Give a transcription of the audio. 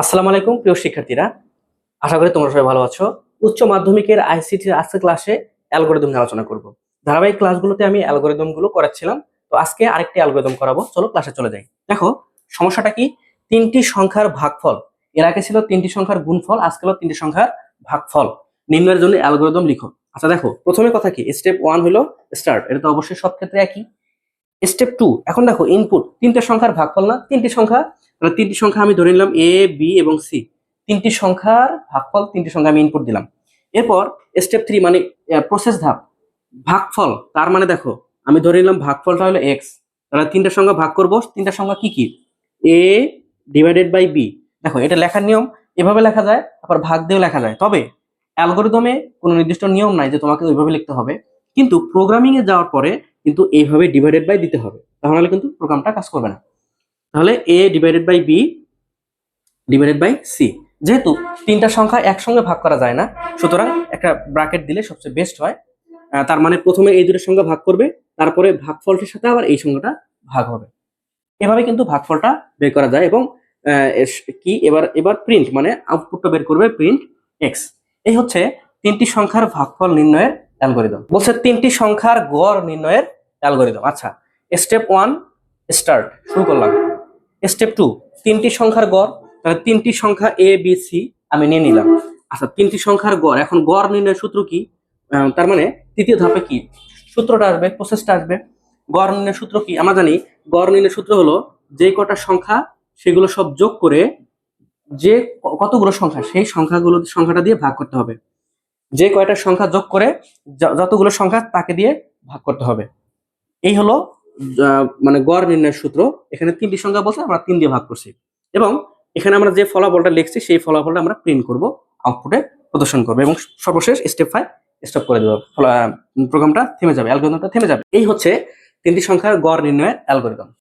আসসালামু আলাইকুম প্রিয় শিক্ষার্থীরা, আশা করি তোমরা সবাই ভালো আছো। উচ্চ মাধ্যমিকের আইসিটির আজকের ক্লাসে অ্যালগরিদম নিয়ে আলোচনা করব। ধারাবাহিক ক্লাসগুলোতে আমি অ্যালগরিদম গুলো করাচ্ছিলাম, তো আজকে আরেকটি অ্যালগরিদম করাবো। চলো ক্লাসে চলে যাই। দেখো সমস্যাটা কি, তিনটি সংখ্যার ভাগফল। এর আগে ছিল তিনটি সংখ্যার গুণফল, আজকে হলো তিনটি সংখ্যার ভাগফল নির্ণয়ের জন্য অ্যালগরিদম লিখো। আচ্ছা দেখো, প্রথমে কথা কি, স্টেপ 1 হলো স্টার্ট, এটা তো অবশ্যই সব ক্ষেত্রে একই। স্টেপ 2, এখন দেখো ইনপুট, তিনটে সংখ্যার ভাগফল না, তিনটি সংখ্যা, তাহলে তিনটি সংখ্যা আমি ধরে নিলাম এ বি এবং সি। তিনটি সংখ্যার ভাগফল, তিনটি সংখ্যা আমি ইনপুট দিলাম। এরপর স্টেপ 3 মানে প্রসেস ধাপ, ভাগফল। তার মানে দেখো আমি ধরে নিলাম ভাগফলটা হলো এক্স, তাহলে তিনটা সংখ্যা ভাগ করব। তিনটা সংখ্যা কি কি, এ ডিভাইডেড বাই বি। দেখো এটা লেখার নিয়ম এভাবে লেখা যায়, আবার ভাগ দিয়েও লেখা যায়, তবে অ্যালগরিদমে কোনো নির্দিষ্ট নিয়ম নাই যে তোমাকে ওইভাবে লিখতে হবে। কিন্তু প্রোগ্রামিং এ যাওয়ার পরে কিন্তু এইভাবে ডিভাইডেড বাই দিতে হবে, তাহলে কিন্তু প্রোগ্রামটা কাজ করবে না। তাহলে A divided by B divided by C. যেহেতু তিনটা সংখ্যা একসঙ্গে ভাগ করা যায় না, সুতরাং একটা ব্র্যাকেট দিলে সবচেয়ে বেস্ট হয়। তার মানে প্রথমে এই দুটো সংখ্যা ভাগ করবে, তারপরে ভাগফলটির সাথে আবার এই সংখ্যাটা ভাগ হবে। এভাবে কিন্তু ভাগফলটা বের করা যায়। এবং কি এবার এবার প্রিন্ট মানে আউটপুটটা বের করবে, প্রিন্ট এক্স। এই হচ্ছে তিনটি সংখ্যার ভাগফল নির্ণয়ের অ্যালগরিদম। বলছে তিনটি সংখ্যার গড় নির্ণয়ের অ্যালগরিদম। আচ্ছা, স্টেপ 1 স্টার্ট, শুরু করলাম। স্টেপ 2 তিনটি সংখ্যার গড়, তাহলে তিনটি সংখ্যা এ বি সি আমি নিয়ে নিলাম। আচ্ছা, তিনটি সংখ্যার গড়, এখন গড় নির্ণয়ের সূত্র কি, তার মানে তৃতীয় ধাপে কি সূত্রটা আসবে, প্রসেসটা আসবে। গড় নির্ণয়ের সূত্র কি আমরা জানি, গড় নির্ণয়ের সূত্র হলো যে কটা সংখ্যা সেগুলো সব যোগ করে যে কতগুলো সংখ্যা সেই সংখ্যাটা দিয়ে ভাগ করতে হবে। যে কয়টা সংখ্যা যোগ করে যতগুলো সংখ্যা তাকে দিয়ে ভাগ করতে হবে। এই হলো মানে গড় নির্ণয়ের সূত্র। এখানে তিনটি সংখ্যা বলছে, আমরা 3 দিয়ে ভাগ করছি, এবং এখানে আমরা যে ফলাফলটা লিখছি সেই ফলাফলটা আমরা প্রিন্ট করব, আউটপুটে প্রদর্শন করবো, এবং সর্বশেষ স্টেপ 5 স্টপ করে দেবো। প্রোগ্রামটা থেমে যাবে, অ্যালগরিদমটা থেমে যাবে। এই হচ্ছে তিনটি সংখ্যার গড় নির্ণয়ের অ্যালগরিদম।